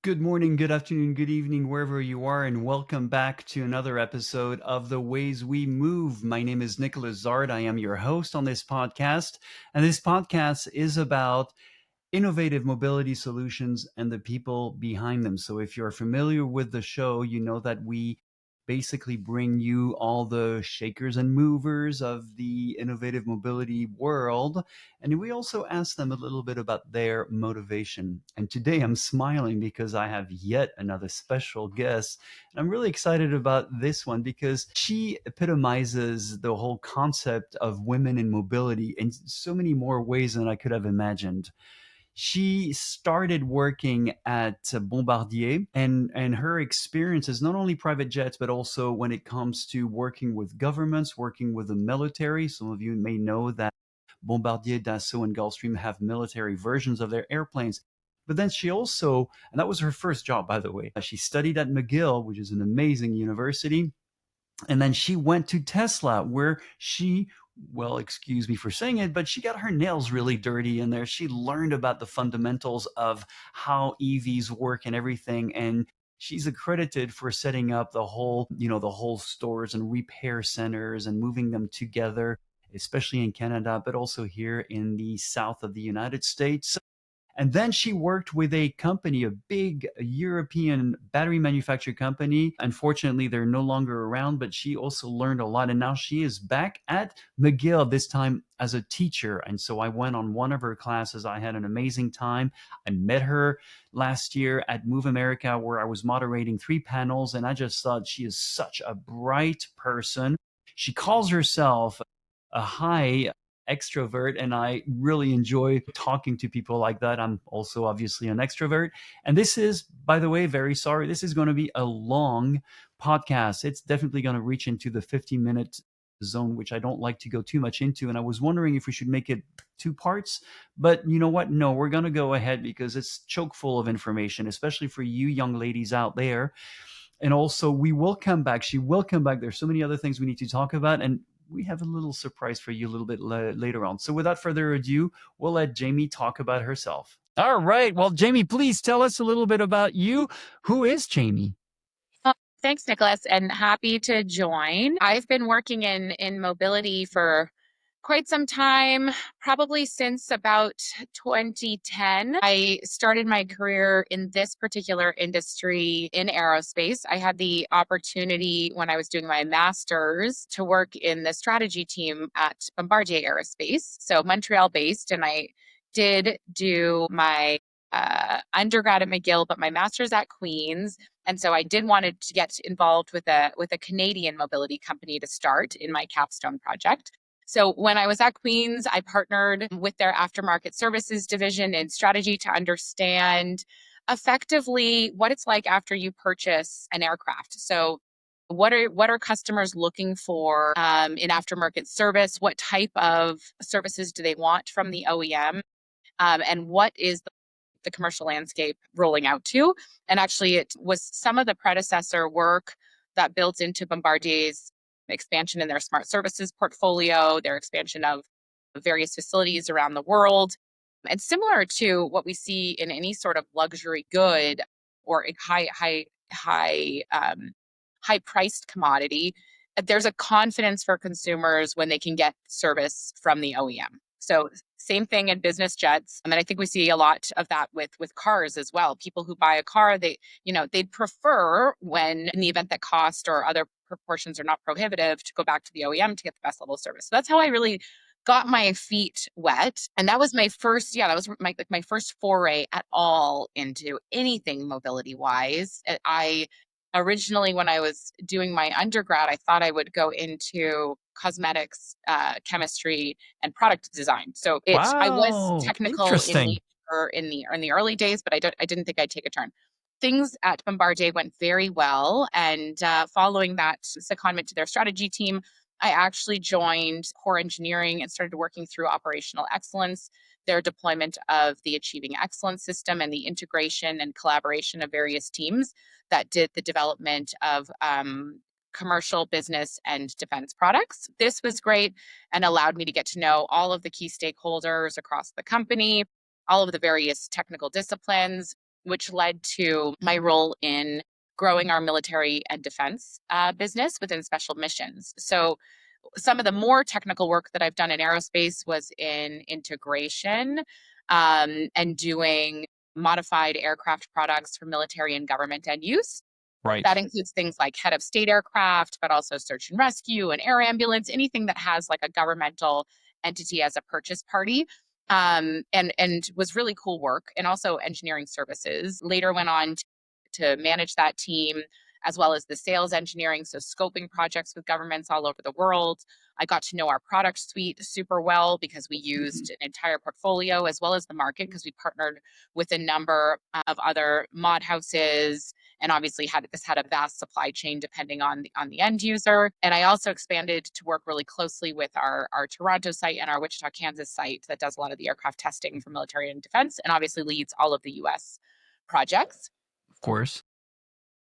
Good morning, good afternoon, good evening, wherever you are, and welcome back to another episode of The Ways We Move. My name is Nicolas Zart. I am your host on this podcast, and this podcast is about innovative mobility solutions and the people behind them. So, if you're familiar with the show, you know that we basically bring you all the shakers and movers of the innovative mobility world. And we also ask them a little bit about their motivation. And today I'm smiling because I have yet another special guest. And I'm really excited about this one because she epitomizes the whole concept of women in mobility in so many more ways than I could have imagined. She started working at Bombardier, and her experience is not only private jets, but also when it comes to working with governments, working with the military. Some of you may know that Bombardier, Dassault, and Gulfstream have military versions of their airplanes. But then she also, and that was her first job, by the way, she studied at McGill, which is an amazing university. And then she went to Tesla, where she, well, excuse me for saying it, but she got her nails really dirty in there. She learned about the fundamentals of how EVs work and everything. And she's accredited for setting up the whole stores and repair centers and moving them together, especially in Canada, but also here in the south of the United States. And then she worked with a company, a big European battery manufacturer company. Unfortunately, they're no longer around, but she also learned a lot. And now she is back at McGill, this time as a teacher. And so I went on one of her classes. I had an amazing time. I met her last year at Move America, where I was moderating 3 panels. And I just thought she is such a bright person. She calls herself a high extrovert, and I really enjoy talking to people like that. I'm also obviously an extrovert. And this is, by the way, very sorry, this is going to be a long podcast. It's definitely going to reach into the 50-minute zone, which I don't like to go too much into. And I was wondering if we should make it 2 parts, but you know what? No, we're going to go ahead because it's chock full of information, especially for you young ladies out there. And also, we will come back. She will come back. There's so many other things we need to talk about. And we have a little surprise for you a little bit later on. So, without further ado, we'll let Jamie talk about herself. All right. Well, Jamie, please tell us a little bit about you. Who is Jamie? Uh, Thanks, Nicholas, and happy to join. I've been working in mobility for quite some time, probably since about 2010. I started my career in this particular industry in aerospace. I had the opportunity when I was doing my master's to work in the strategy team at Bombardier Aerospace, so Montreal based, and I did do my undergrad at McGill, but my master's at Queen's. And so I did wanted to get involved with a Canadian mobility company to start in my capstone project. So when I was at Queen's, I partnered with their aftermarket services division in strategy to understand effectively what it's like after you purchase an aircraft. So what are customers looking for in aftermarket service? What type of services do they want from the OEM? And what is the commercial landscape rolling out to? And actually, it was some of the predecessor work that built into Bombardier's expansion in their smart services portfolio, their expansion of various facilities around the world. And similar to what we see in any sort of luxury good or a high priced commodity, there's a confidence for consumers when they can get service from the OEM. So same thing in business jets. And I think we see a lot of that with cars as well. People who buy a car, they'd prefer when, in the event that cost or other proportions are not prohibitive, to go back to the OEM to get the best level of service. So that's how I really got my feet wet. And that was my first, that was my first foray at all into anything mobility wise. I originally, when I was doing my undergrad, I thought I would go into cosmetics, chemistry, and product design. So I was Wow, technical interesting. in the early days, but I didn't think I'd take a turn. Things at Bombardier went very well, and following that secondment to their strategy team, I actually joined core engineering and started working through operational excellence, their deployment of the Achieving Excellence system, and the integration and collaboration of various teams that did the development of commercial, business, and defense products. This was great and allowed me to get to know all of the key stakeholders across the company, all of the various technical disciplines. which led to my role in growing our military and defense business within special missions. So some of the more technical work that I've done in aerospace was in integration and doing modified aircraft products for military and government end use. That Right. includes things like head of state aircraft, but also search and rescue and air ambulance, anything that has like a governmental entity as a purchase party. And was really cool work, and also engineering services. Later went on to manage that team, as well as the sales engineering, so scoping projects with governments all over the world. I got to know our product suite super well because we used an entire portfolio as well as the market, because we partnered with a number of other mod houses, and obviously had a vast supply chain depending on the end user. And I also expanded to work really closely with our Toronto site and our Wichita, Kansas site that does a lot of the aircraft testing for military and defense, and obviously leads all of the US projects. Of course.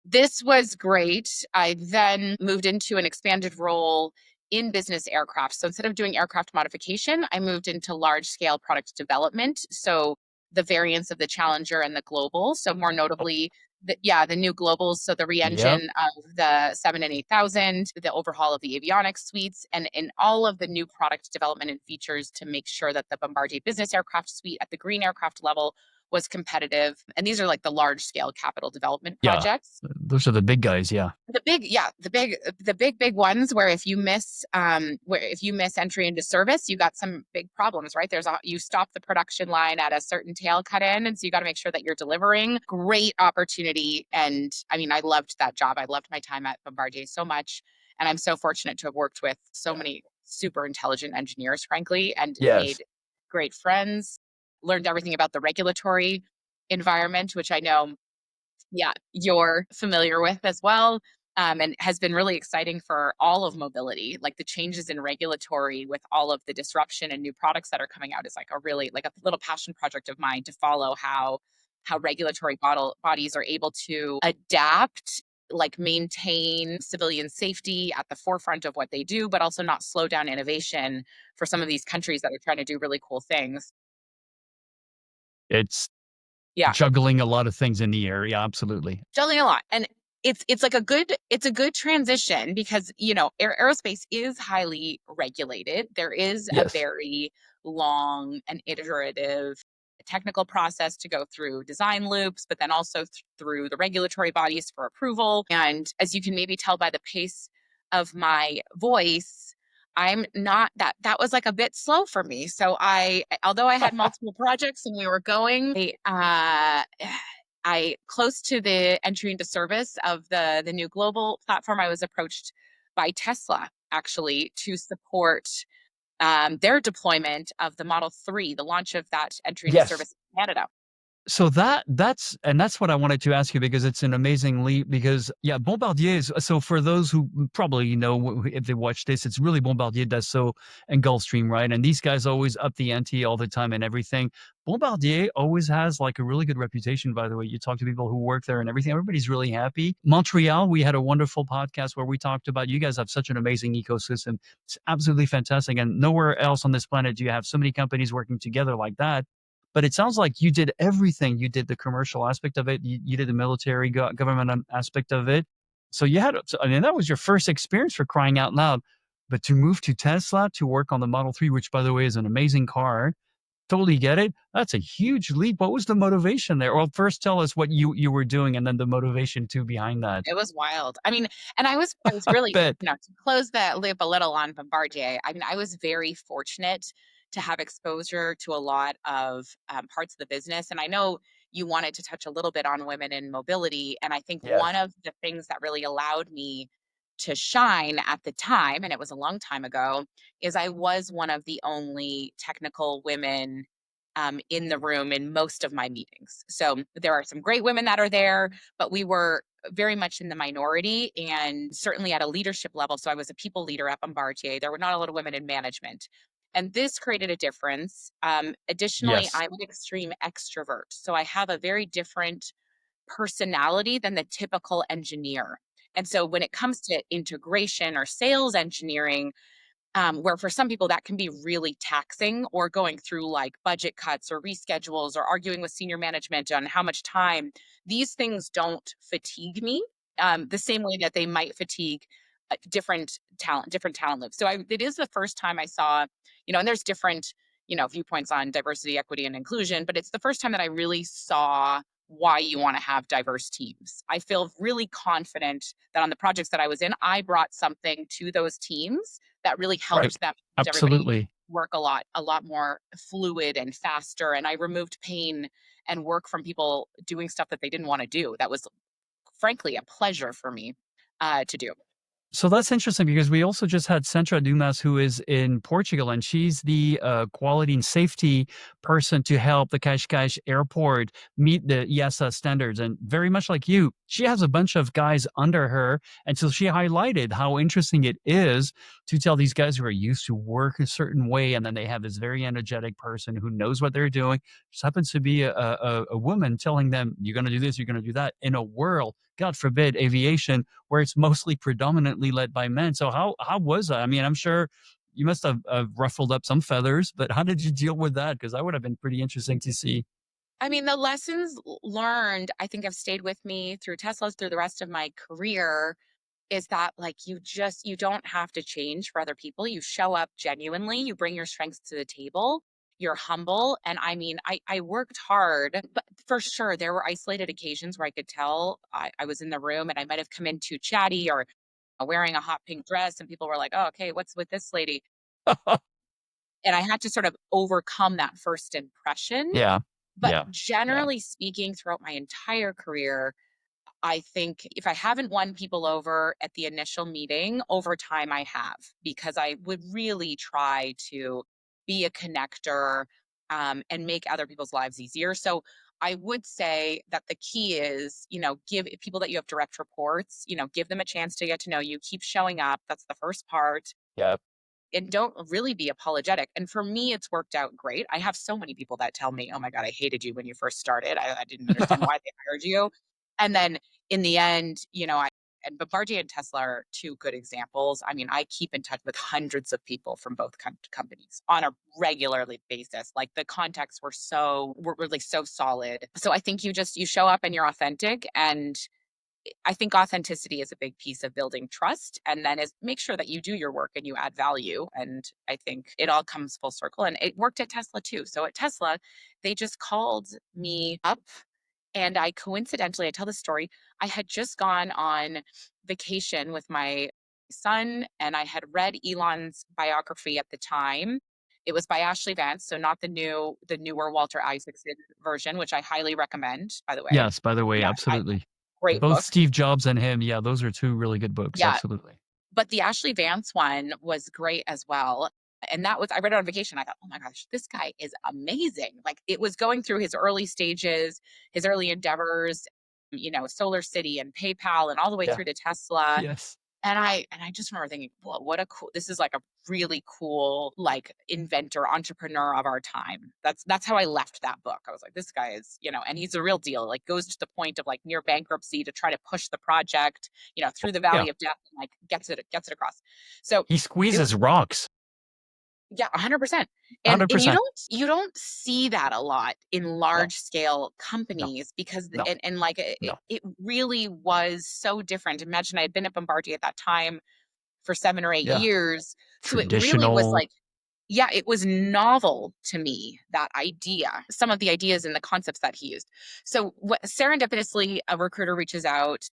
This was great. I then moved into an expanded role in business aircraft. So instead of doing aircraft modification, I moved into large scale product development. So the variants of the Challenger and the Global. So more notably, the new Globals. So the Yep. re-engine of the 7 and 8000, the overhaul of the avionics suites, and in all of the new product development and features to make sure that the Bombardier business aircraft suite at the green aircraft level was competitive. And these are like the large scale capital development Yeah. projects. Those are the big guys. Yeah. The big ones where if you miss entry into service, you got some big problems, right? You stop the production line at a certain tail cut in, and so you got to make sure that you're delivering. Great opportunity. And I mean, I loved that job. I loved my time at Bombardier so much. And I'm so fortunate to have worked with so many super intelligent engineers, frankly, and Yes. made great friends, learned everything about the regulatory environment, which I know, yeah, you're familiar with as well. And has been really exciting for all of mobility. Like the changes in regulatory with all of the disruption and new products that are coming out is like a little passion project of mine to follow how regulatory bodies are able to adapt, like maintain civilian safety at the forefront of what they do, but also not slow down innovation for some of these countries that are trying to do really cool things. It's Yeah. juggling a lot of things in the air. Yeah, absolutely. Juggling a lot. And it's a good transition because, aerospace is highly regulated. There is a Yes. very long and iterative technical process to go through design loops, but then also through the regulatory bodies for approval. And as you can maybe tell by the pace of my voice, I'm not that was like a bit slow for me. So although I had multiple projects and we were going, I close to the entry into service of the new global platform, I was approached by Tesla actually to support their deployment of the Model 3, the launch of that entry into Yes. service in Canada. So that's what I wanted to ask you, because it's an amazing leap. Because yeah, Bombardier is, so for those who probably know, if they watch this, it's really Bombardier, Dassault, and Gulfstream, right? And these guys always up the ante all the time and everything. Bombardier always has like a really good reputation, by the way. You talk to people who work there and everything, everybody's really happy. Montreal, we had a wonderful podcast where we talked about, you guys have such an amazing ecosystem. It's absolutely fantastic, and nowhere else on this planet do you have so many companies working together like that. But it sounds like you did everything. You did the commercial aspect of it. You did the military government aspect of it. So you had, so, I mean, that was your first experience, for crying out loud. But to move to Tesla to work on the Model 3, which by the way is an amazing car, totally get it. That's a huge leap. What was the motivation there? Well, first tell us what you were doing, and then the motivation too behind that. It was wild. I mean, and I was really, Bet. to close that loop a little on Bombardier. I mean, I was very fortunate to have exposure to a lot of parts of the business. And I know you wanted to touch a little bit on women in mobility. And I think one Yes. of the things that really allowed me to shine at the time, and it was a long time ago, is I was one of the only technical women in the room in most of my meetings. So there are some great women that are there, but we were very much in the minority, and certainly at a leadership level. So I was a people leader at Bombardier. There were not a lot of women in management. And this created a difference. Additionally, Yes. I'm an extreme extrovert. So I have a very different personality than the typical engineer. And so when it comes to integration or sales engineering, where for some people that can be really taxing, or going through like budget cuts or reschedules or arguing with senior management on how much time. These things don't fatigue me the same way that they might fatigue different talent loops. So it is the first time I saw, and there's different, viewpoints on diversity, equity, and inclusion, but it's the first time that I really saw why you want to have diverse teams. I feel really confident that on the projects that I was in, I brought something to those teams that really Right. helped them, helped everybody Absolutely. work a lot more fluid and faster. And I removed pain and work from people doing stuff that they didn't want to do. That was frankly a pleasure for me to do. So that's interesting because we also just had Centra Dumas, who is in Portugal, and she's the quality and safety person to help the Cascais airport meet the EASA standards. And very much like you, she has a bunch of guys under her. And so she highlighted how interesting it is to tell these guys who are used to work a certain way. And then they have this very energetic person who knows what they're doing. Just happens to be a woman telling them, you're going to do this, you're going to do that in a world, God forbid, aviation where it's mostly predominantly led by men. So how was that? I mean, I'm sure you must have ruffled up some feathers, but how did you deal with that? Because that would have been pretty interesting to see. I mean, the lessons learned, I think, have stayed with me through Tesla's, through the rest of my career, is that like you don't have to change for other people. You show up genuinely, you bring your strengths to the table, you're humble. And I mean, I worked hard, but for sure there were isolated occasions where I could tell I was in the room and I might have come in too chatty or wearing a hot pink dress, and people were like, oh, okay, what's with this lady? And I had to sort of overcome that first impression. Yeah. But Yeah. Yeah. generally speaking, throughout my entire career, I think if I haven't won people over at the initial meeting, over time I have, because I would really try to be a connector and make other people's lives easier. So I would say that the key is, give people that you have direct reports, give them a chance to get to know you, keep showing up. That's the first part. Yeah. And don't really be apologetic. And for me, it's worked out great. I have so many people that tell me, oh my God, I hated you when you first started. I didn't understand why they hired you. And then in the end, and Bombardier and Tesla are two good examples. I mean, I keep in touch with hundreds of people from both companies on a regularly basis. Like the contacts were really so solid. So I think you show up and you're authentic, and I think authenticity is a big piece of building trust, and then is make sure that you do your work and you add value. And I think it all comes full circle, and it worked at Tesla too. So at Tesla, they just called me up, and I tell the story, I had just gone on vacation with my son, and I had read Elon's biography at the time. It was by Ashley Vance, so not the newer Walter Isaacson version, which I highly recommend, by the way. Yes, by the way, Yeah, absolutely. great Both book. Steve Jobs and him, yeah, those are two really good books. Yeah, Absolutely. but the Ashley Vance one was great as well. And I read it on vacation. I thought, oh my gosh, this guy is amazing. Like it was going through his early stages, his early endeavors, Solar City and PayPal and all the way Yeah. through to Tesla. Yes. And I just remember thinking, well, this is like a really cool, like inventor, entrepreneur of our time. That's how I left that book. I was like, this guy is, and he's a real deal, like goes to the point of like near bankruptcy to try to push the project, through the Yeah. valley of death, and like gets it across. So He it squeezes rocks. yeah, 100%. And you 100%. don't see that a lot in No. large scale No. companies, because No. and like No. it really was so different. Imagine I had been at Bombardier at that time for 7 or 8 Yeah. years. So it really was Traditional. like, yeah, it was novel to me, that idea, some of the ideas and the concepts that he used. So what serendipitously a recruiter reaches out,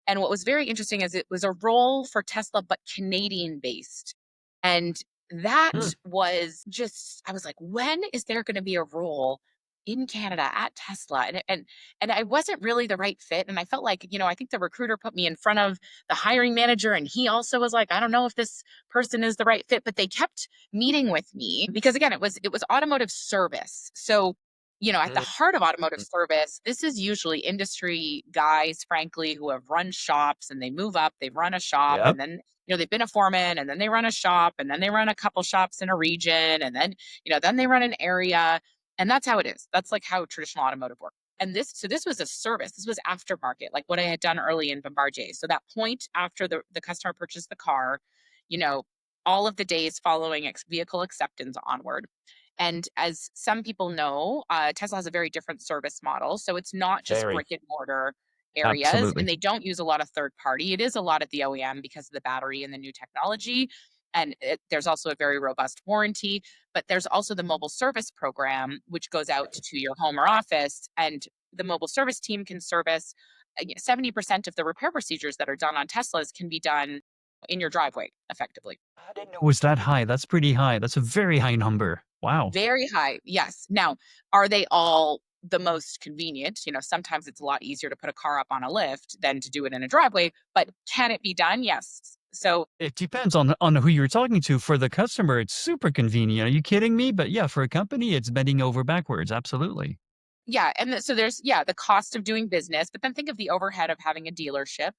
and what was very interesting is it was a role for Tesla, but Canadian based. And that Hmm. was just, I was like, when is there going to be a role in Canada at Tesla? And I wasn't really the right fit. And I felt like, I think the recruiter put me in front of the hiring manager, and he also was like, I don't know if this person is the right fit, but they kept meeting with me because again, it was automotive service. So, at the Mm. heart of automotive service, this is usually industry guys, frankly, who have run shops, and they move up, they run a shop, Yep. and then, they've been a foreman, and then they run a shop, and then they run a couple shops in a region, and then, then they run an area. And that's how it is. That's like how traditional automotive works. And this was a service. This was aftermarket, like what I had done early in Bombardier. So that point after the customer purchased the car, you know, all of the days following vehicle acceptance onward. And as some people know, Tesla has a very different service model. So it's not just Very. brick and mortar areas, and Absolutely. they don't use a lot of third party. It is a lot at the OEM because of the battery and the new technology. And there's also a very robust warranty, but there's also the mobile service program, which goes out to your home or office. And the mobile service team can service 70% of the repair procedures that are done on Teslas can be done in your driveway effectively. I didn't know it was that high. That's pretty high. That's a very high number. Wow. Very high, yes. Now, are they all the most convenient? Sometimes it's a lot easier to put a car up on a lift than to do it in a driveway, but can it be done? Yes. So, It depends on who you're talking to. For the customer, it's super convenient. Are you kidding me? But yeah, for a company, it's bending over backwards. Absolutely. yeah, and so there's the cost of doing business, but then think of the overhead of having a dealership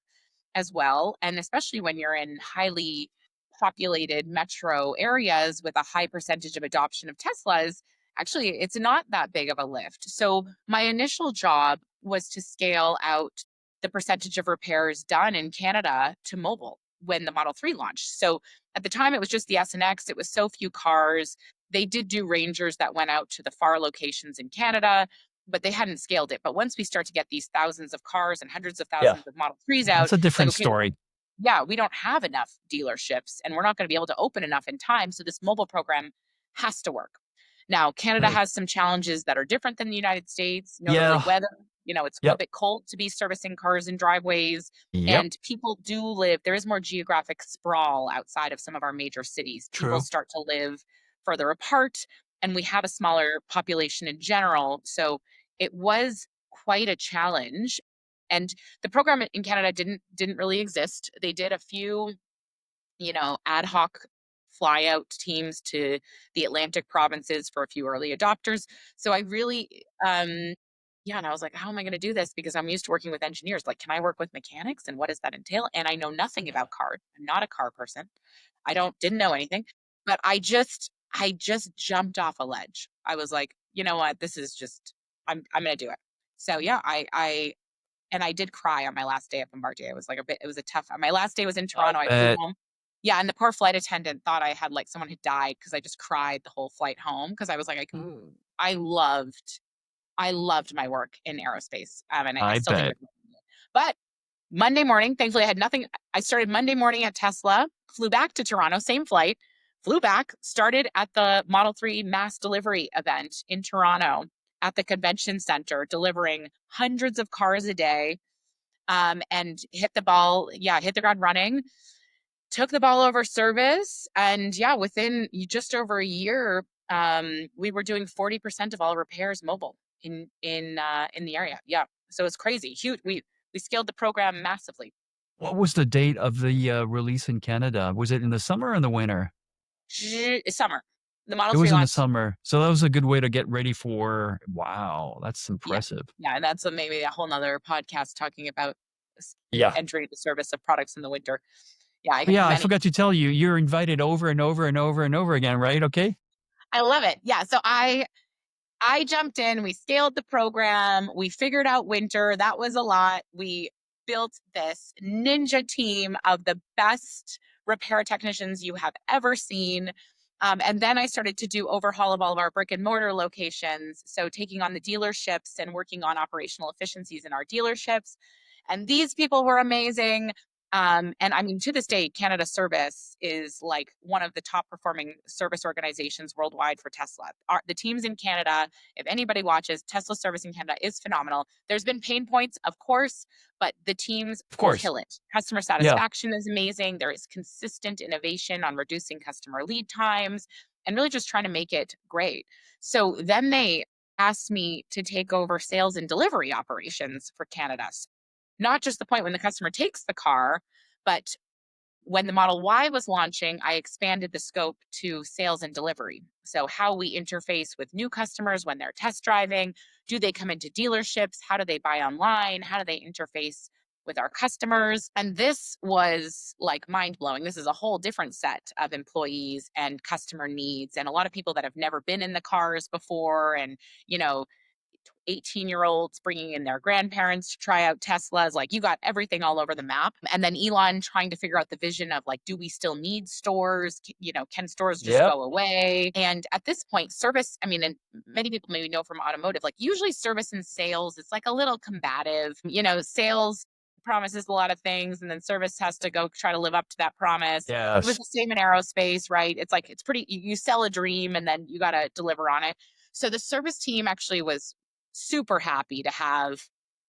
as well. And especially when you're in highly populated metro areas with a high percentage of adoption of Teslas, actually, it's not that big of a lift. So, my initial job was to scale out the percentage of repairs done in Canada to mobile when the Model 3 launched. So, at the time, it was just the S and X, it was so few cars. They did do Rangers that went out to the far locations in Canada, but they hadn't scaled it. But once we start to get these thousands of cars and hundreds of Yeah. thousands of Model 3s out, That's a it's like, different okay, story. yeah, we don't have enough dealerships and we're not going to be able to open enough in time. So this mobile program has to work. Now, Canada Right. has some challenges that are different than the United States, notably Yeah. weather. It's a Yep. bit cold to be servicing cars in driveways. Yep. And people do live, there is more geographic sprawl outside of some of our major cities. People True. start to live further apart, and we have a smaller population in general. So it was quite a challenge. And the program in Canada didn't really exist. They did a few, ad hoc fly out teams to the Atlantic provinces for a few early adopters. So I really yeah, and I was like, how am I going to do this? Because I'm used to working with engineers. Like, can I work with mechanics and what does that entail? And I know nothing about cars. I'm not a car person. I didn't know anything. But I just jumped off a ledge. I was like, you know what? This is just I'm gonna do it. So yeah, I did cry on my last day at Bombardier. It was like it was a tough my last day was in I Toronto. I flew bet. home. Yeah, and the poor flight attendant thought I had like someone had died because I just cried the whole flight home because I was like, I loved my work in aerospace. And I I still think bet. it's but Monday morning, thankfully I had nothing. I started Monday morning at Tesla, flew back to Toronto, same flight, flew back, started at the Model 3 mass delivery event in Toronto at the convention center, delivering hundreds of cars a day, and hit the ground running, took the ball over service. And yeah, within just over a year, we were doing 40% of all repairs mobile in the area. Yeah. So it's crazy. Huge. We scaled the program massively. What was the date of the release in Canada? Was it in the summer or in the winter? Summer. The Model It 3 was in the launched. summer. So that was a good way to get ready for wow, that's Yeah. impressive. Yeah. And that's maybe a whole nother podcast talking about Yeah. entering the service of products in the winter. Yeah. I Oh, have yeah, I many. forgot to tell you, you're invited over and over and over and over again, right? Okay. I love it. Yeah. So I jumped in, we scaled the program, we figured out winter. That was a lot. We built this ninja team of the best repair technicians you have ever seen. And then I started to do overhaul of all of our brick and mortar locations. So taking on the dealerships and working on operational efficiencies in our dealerships. And these people were amazing. And I mean, to this day, Canada Service is like one of the top performing service organizations worldwide for Tesla. The teams in Canada, if anybody watches, Tesla Service in Canada is phenomenal. There's been pain points, of course, but the teams Of course. kill it. Customer Yeah. satisfaction is amazing. There is consistent innovation on reducing customer lead times and really just trying to make it great. So then they asked me to take over sales and delivery operations for Canada. Not just the point when the customer takes the car, but when the Model Y was launching, I expanded the scope to sales and delivery. So, how we interface with new customers when they're test driving, do they come into dealerships? How do they buy online? How do they interface with our customers? And this was like mind blowing. This is a whole different set of employees and customer needs, and a lot of people that have never been in the cars before. And, you know, 18-year-olds bringing in their grandparents to try out Teslas. Like, you got everything all over the map. And then Elon trying to figure out the vision of, like, do we still need stores? Can stores just Yep. go away? And at this point, service, I mean, and many people maybe know from automotive, like, usually service and sales, it's like a little combative. Sales promises a lot of things, and then service has to go try to live up to that promise. It was Yes. the same in aerospace, right? It's like, it's pretty, you sell a dream and then you got to deliver on it. So the service team actually was super happy to have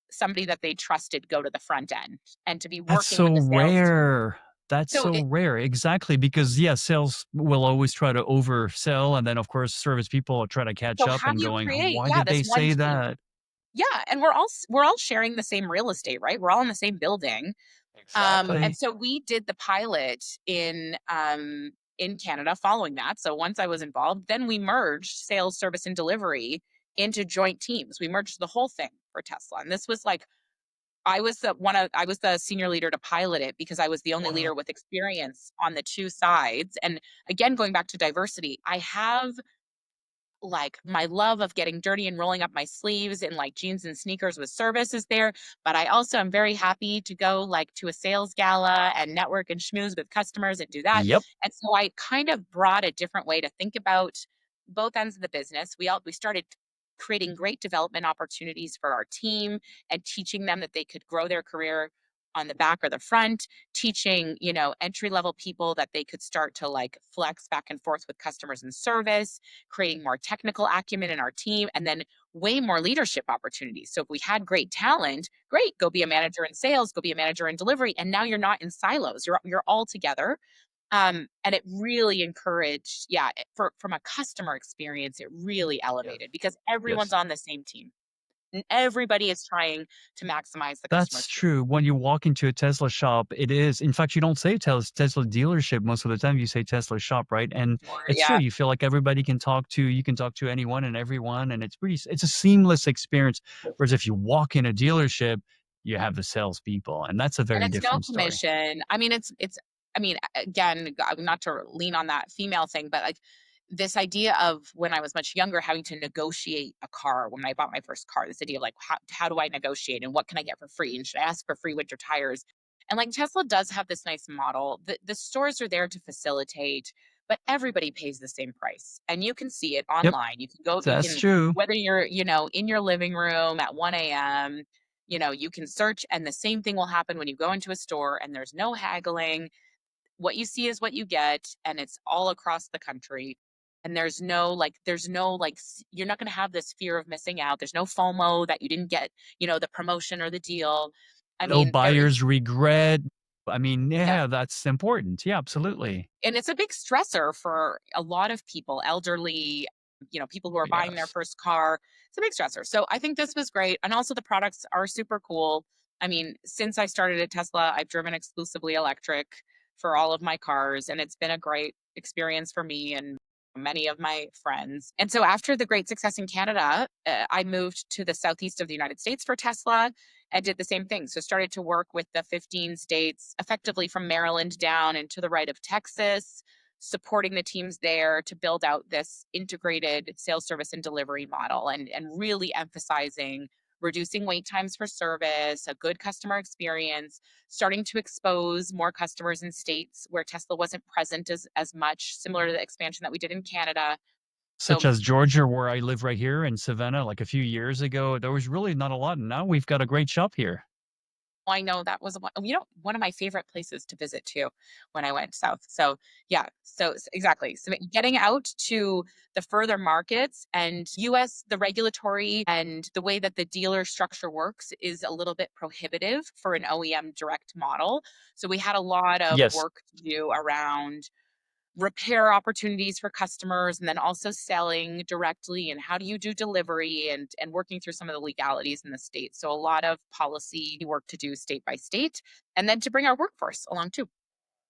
somebody that they trusted go to the front end and to be That's working with so the sales team. rare. That's So so it rare. Exactly. Because, yeah, sales will always try to oversell. And then, of course, service people try to catch so up how and do you going, create, why yeah, did this they one say team? that? Yeah, and we're all sharing the same real estate, right? We're all in the same building. And Exactly. so we did the pilot in Canada following that. So once I was involved, then we merged sales, service, and delivery into joint teams. We merged the whole thing for Tesla. And this was like, I was the senior leader to pilot it because I was the only Wow. leader with experience on the two sides. And again, going back to diversity, I have, like, my love of getting dirty and rolling up my sleeves in like jeans and sneakers with service is there, but I also am very happy to go like to a sales gala and network and schmooze with customers and do that. Yep. And so I kind of brought a different way to think about both ends of the business. We started creating great development opportunities for our team and teaching them that they could grow their career on the back or the front, teaching, entry level people that they could start to like flex back and forth with customers and service, creating more technical acumen in our team, and then way more leadership opportunities. So if we had great talent, great, go be a manager in sales, go be a manager in delivery, and now you're not in silos. You're all together. And it really encouraged, yeah, from a customer experience, it really Yes. elevated because everyone's Yes. on the same team. And everybody is trying to maximize the customer That's experience. true. When you walk into a Tesla shop, it is. In fact, you don't say Tesla dealership most of the time. You say Tesla shop, right? And Or, it's true. yeah. You feel like everybody can talk to you can talk to anyone and everyone, and it's a seamless experience. Whereas if you walk in a dealership, you have the salespeople, and that's a And very it's no different story. commission. I mean, I mean, again, not to lean on that female thing, but like this idea of when I was much younger, having to negotiate a car when I bought my first car, this idea of like, how do I negotiate and what can I get for free? And should I ask for free winter tires? And like Tesla does have this nice model. The stores are there to facilitate, but everybody pays the same price. And you can see it Yep, online. You can go, that's true. whether you're, in your living room at 1 a.m., you can search, and the same thing will happen when you go into a store and there's no haggling. What you see is what you get, and it's all across the country. And you're not going to have this fear of missing out. There's no FOMO that you didn't get, the promotion or the deal. I No mean, there is, buyer's regret. I mean, yeah. yeah, that's important. Yeah, absolutely. And it's a big stressor for a lot of people, elderly, people who are buying their Yes. first car. It's a big stressor. So I think this was great. And also the products are super cool. I mean, since I started at Tesla, I've driven exclusively electric for all of my cars, and it's been a great experience for me and many of my friends. And so after the great success in Canada, I moved to the southeast of the United States for Tesla and did the same thing. So started to work with the 15 states, effectively from Maryland down and to the right of Texas, supporting the teams there to build out this integrated sales, service, and delivery model, and really emphasizing reducing wait times for service, a good customer experience, starting to expose more customers in states where Tesla wasn't present as much, similar to the expansion that we did in Canada. Such So as Georgia, where I live right here in Savannah, like a few years ago, there was really not a lot. And now we've got a great shop here. I know that was one of my favorite places to visit too when I went south. So yeah, exactly. So getting out to the further markets and US, the regulatory and the way that the dealer structure works is a little bit prohibitive for an OEM direct model. So we had a lot of Yes. work to do around repair opportunities for customers and then also selling directly and how do you do delivery and working through some of the legalities in the state. So a lot of policy work to do state by state and then to bring our workforce along too.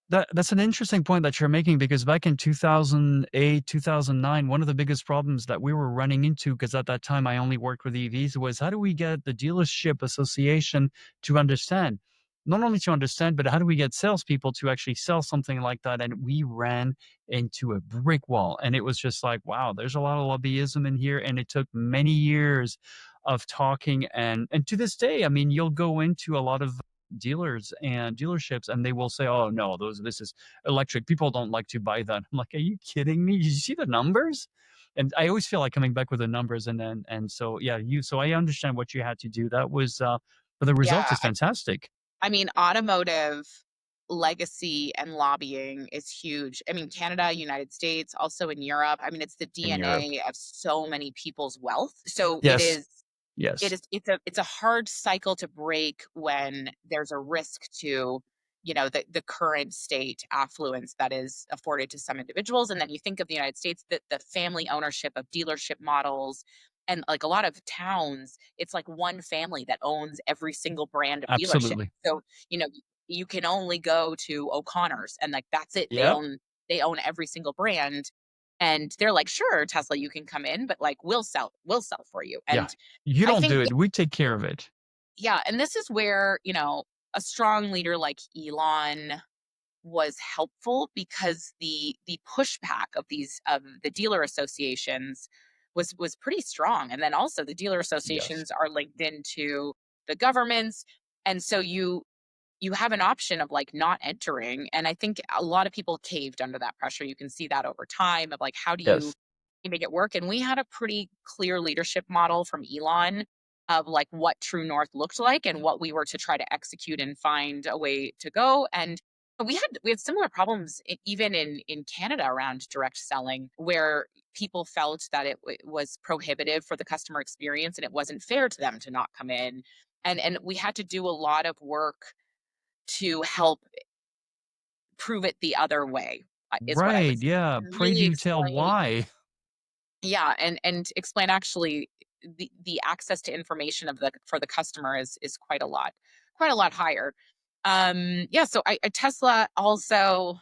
That's an interesting point that you're making because back in 2008, 2009, one of the biggest problems that we were running into, because at that time I only worked with EVs, was how do we get the dealership association to understand? Not only to understand, but how do we get salespeople to actually sell something like that? And we ran into a brick wall. And it was just like, wow, there's a lot of lobbyism in here. And it took many years of talking. And to this day, I mean, you'll go into a lot of dealers and dealerships and they will say, oh no, this is electric, people don't like to buy that. I'm like, are you kidding me? You see the numbers? And I always feel like coming back with the numbers. And so yeah, so I understand what you had to do. That was but the result Yeah, is fantastic. I mean, automotive legacy and lobbying is huge. I mean, Canada, United States, also in Europe. I mean, it's the In Europe. DNA of so many people's wealth. So it Yes. is Yes. it's a hard cycle to break when there's a risk to, the current state affluence that is afforded to some individuals. And then you think of the United States, that the family ownership of dealership models, and like a lot of towns, it's like one family that owns every single brand of dealership. Absolutely. So, you know, you can only go to O'Connor's and like that's it. They Yep. own every single brand. And they're like, sure, Tesla, you can come in, but like we'll sell for you. Yeah. And You I don't think, do it, we take care of it. yeah, and this is where, a strong leader like Elon was helpful, because the pushback of the dealer associations was pretty strong. And then also the dealer Yes. associations are linked into the governments. And so you have an option of like not entering. And I think a lot of people caved under that pressure. You can see that over time of like, how do Yes. you make it work? And we had a pretty clear leadership model from Elon of like what true north looked like and what we were to try to execute and find a way to go. And we had similar problems even in Canada around direct selling, where people felt that it was prohibitive for the customer experience and it wasn't fair to them to not come in. And we had to do a lot of work to help prove it the other way, is what I would Right, say. yeah, And pray really do tell explain, why. yeah, and explain actually the access to information of the for the customer is quite a lot higher. Yeah, so Tesla also,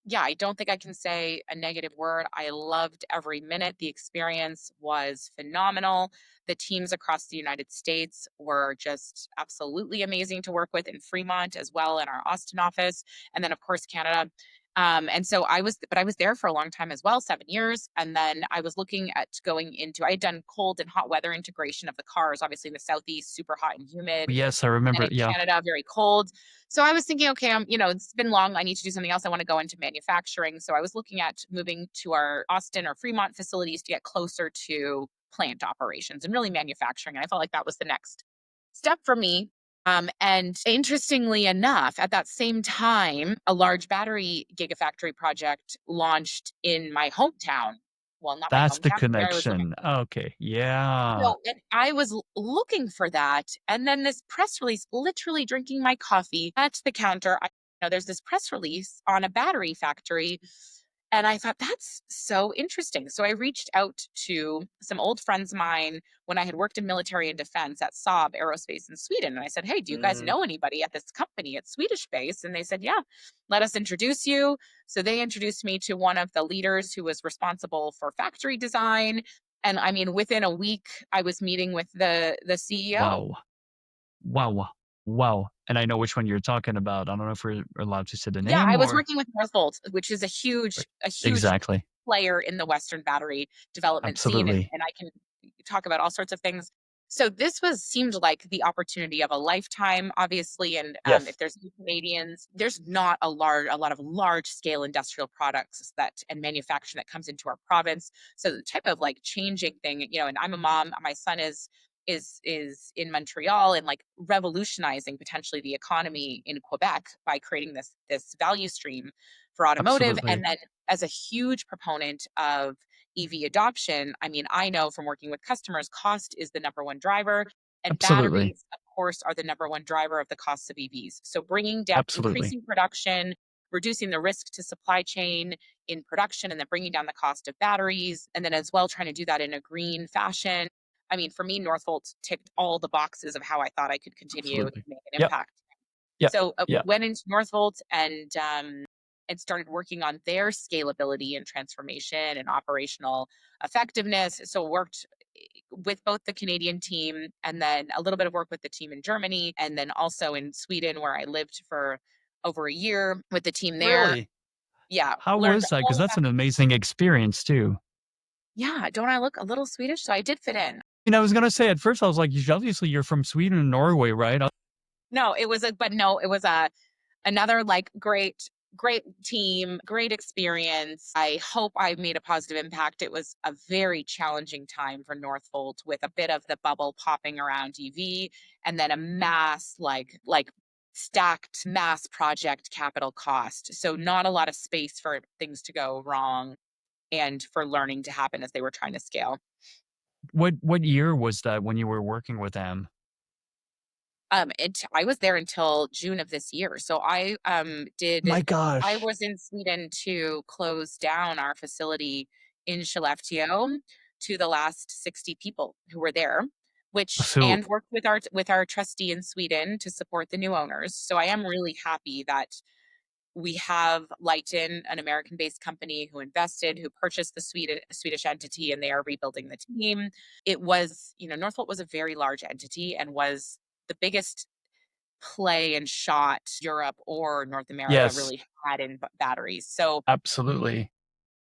yeah, I don't think I can say a negative word. I loved every minute. The experience was phenomenal. The teams across the United States were just absolutely amazing to work with, in Fremont as well, in our Austin office, and then of course Canada. And so I was there for a long time as well, 7 years. And then I was looking at going into, I had done cold and hot weather integration of the cars, obviously in the Southeast, super hot and humid. Yes, I And then remember, in yeah. Canada, very cold. So I was thinking, okay, it's been long. I need to do something else. I want to go into manufacturing. So I was looking at moving to our Austin or Fremont facilities to get closer to plant operations and really manufacturing. And I felt like that was the next step for me. And interestingly enough, at that same time, a large battery gigafactory project launched in my hometown. Well, not my That's the hometown, where I was living. connection. Okay, yeah. So, and I was looking for that, and then this press release, literally drinking my coffee at the counter, there's this press release on a battery factory, and I thought, "That's so interesting." So I reached out to some old friends of mine when I had worked in military and defense at Saab Aerospace in Sweden, and I said, "Hey, do you guys Mhm. know anybody at this company? It's Swedish based." And they said, "Yeah, let us introduce you." So they introduced me to one of the leaders who was responsible for factory design, and I mean, within a week, I was meeting with the CEO. Wow. Wow. Wow, and I know which one you're talking about. I don't know if we're allowed to say the Yeah, name I was or working with Northvolt, which is right. a huge Exactly. player in the Western battery development scene, and Absolutely. I can talk about all sorts of things. So this was seemed like the opportunity of a lifetime, obviously, and, Yes. if there's any Canadians, there's not a lot of large scale industrial products that and manufacturing that comes into our province. So the type of like changing thing, and I'm a mom. My son is in Montreal, and like revolutionizing potentially the economy in Quebec by creating this value stream for automotive. And Absolutely. then as a huge proponent of EV adoption, I mean, I know from working with customers, cost is the number one driver, and Absolutely. batteries, of course, are the number one driver of the costs of EVs. So bringing down, Absolutely. increasing production, reducing the risk to supply chain in production, and then bringing down the cost of batteries, and then as well trying to do that in a green fashion. I mean, for me, Northvolt ticked all the boxes of how I thought I could continue to Absolutely. make an Yep. impact. Yep. So Yep. went into Northvolt and started working on their scalability and transformation and operational effectiveness. So worked with both the Canadian team, and then a little bit of work with the team in Germany, and then also in Sweden, where I lived for over a year with the team there. Really? Yeah, How learned was that? Because all that's about. an amazing experience too. Yeah, don't I look a little Swedish? So I did fit in. I was gonna say at first I was like, obviously you're from Sweden and Norway, right? No, it was a but no, it was a another like great team, great experience. I hope I made a positive impact. It was a very challenging time for Northvolt with a bit of the bubble popping around EV and then a mass like stacked mass project capital cost. So not a lot of space for things to go wrong and for learning to happen as they were trying to scale. What year was that when you were working with them? I was there until June of this year. So My I gosh. was in Sweden to close down our facility in Skellefteå to the last 60 people who were there, which So and worked with our trustee in Sweden to support the new owners. So I am really happy that we have Lighten, an American-based company who invested, who purchased the Swedish entity, and they are rebuilding the team. It was, Northvolt was a very large entity and was the biggest play and shot Europe or North America yes, really had in batteries. So, absolutely.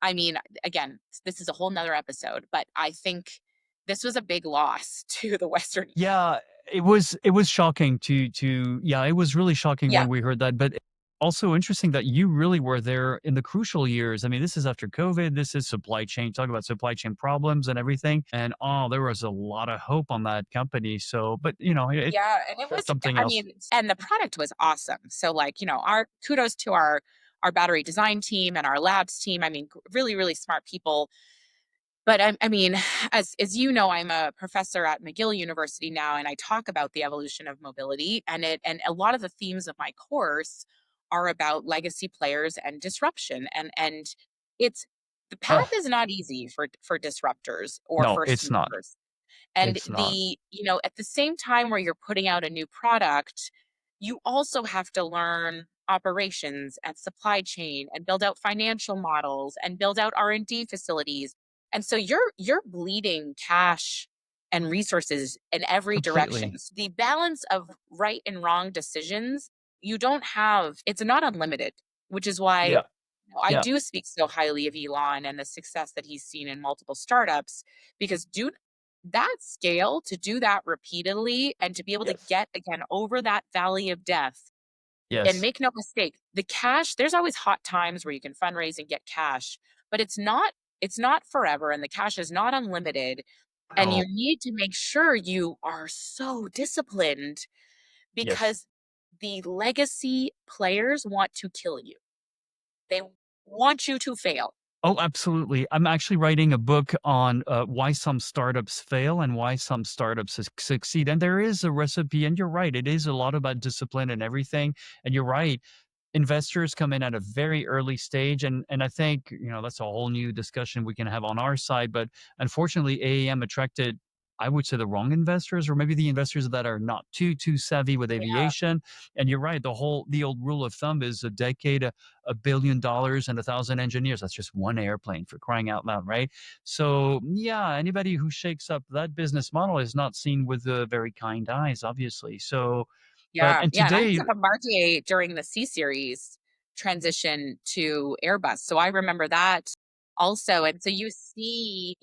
I mean, again, this is a whole nother episode, but I think this was a big loss to the Western. Yeah, it was shocking to yeah, it was really shocking Yeah, when we heard that, but also interesting that you really were there in the crucial years. I mean, this is after COVID, this is supply chain, talk about supply chain problems and everything. And oh, there was a lot of hope on that company. So, but yeah, and it was, something I else. mean, and the product was awesome. So, like, our kudos to our battery design team and our labs team. I mean, really, really smart people. But I mean, as you know, I'm a professor at McGill University now, and I talk about the evolution of mobility, and a lot of the themes of my course are about legacy players and disruption, and it's the path Oh, is not easy for disruptors or no, first it's not. movers. And It's not. at the same time where you're putting out a new product, you also have to learn operations and supply chain and build out financial models and build out R&D facilities. And so you're bleeding cash and resources in every Completely. direction. So the balance of right and wrong decisions, you don't have, it's not unlimited, which is why Yeah. I Yeah. do speak so highly of Elon and the success that he's seen in multiple startups because that scale to do that repeatedly and to be able to Yes. get again over that valley of death and Yes. make no mistake, the cash, there's always hot times where you can fundraise and get cash, but it's not forever and the cash is not unlimited and No. you need to make sure you are so disciplined Yes. because the legacy players want to kill you. They want you to fail. Oh, absolutely. I'm actually writing a book on why some startups fail and why some startups succeed. And there is a recipe, and you're right. It is a lot about discipline and everything. And you're right, investors come in at a very early stage, and I think that's a whole new discussion we can have on our side, but unfortunately AAM attracted, I would say, the wrong investors, or maybe the investors that are not too savvy with Yeah. aviation. And you're right, the old rule of thumb is a decade, $1 billion and 1,000 engineers. That's just one airplane, for crying out loud, right? So yeah, anybody who shakes up that business model is not seen with very kind eyes, obviously. So but Yeah, and yeah, and I was today at Bombardier during the C Series transition to Airbus, so I remember that also, and so you see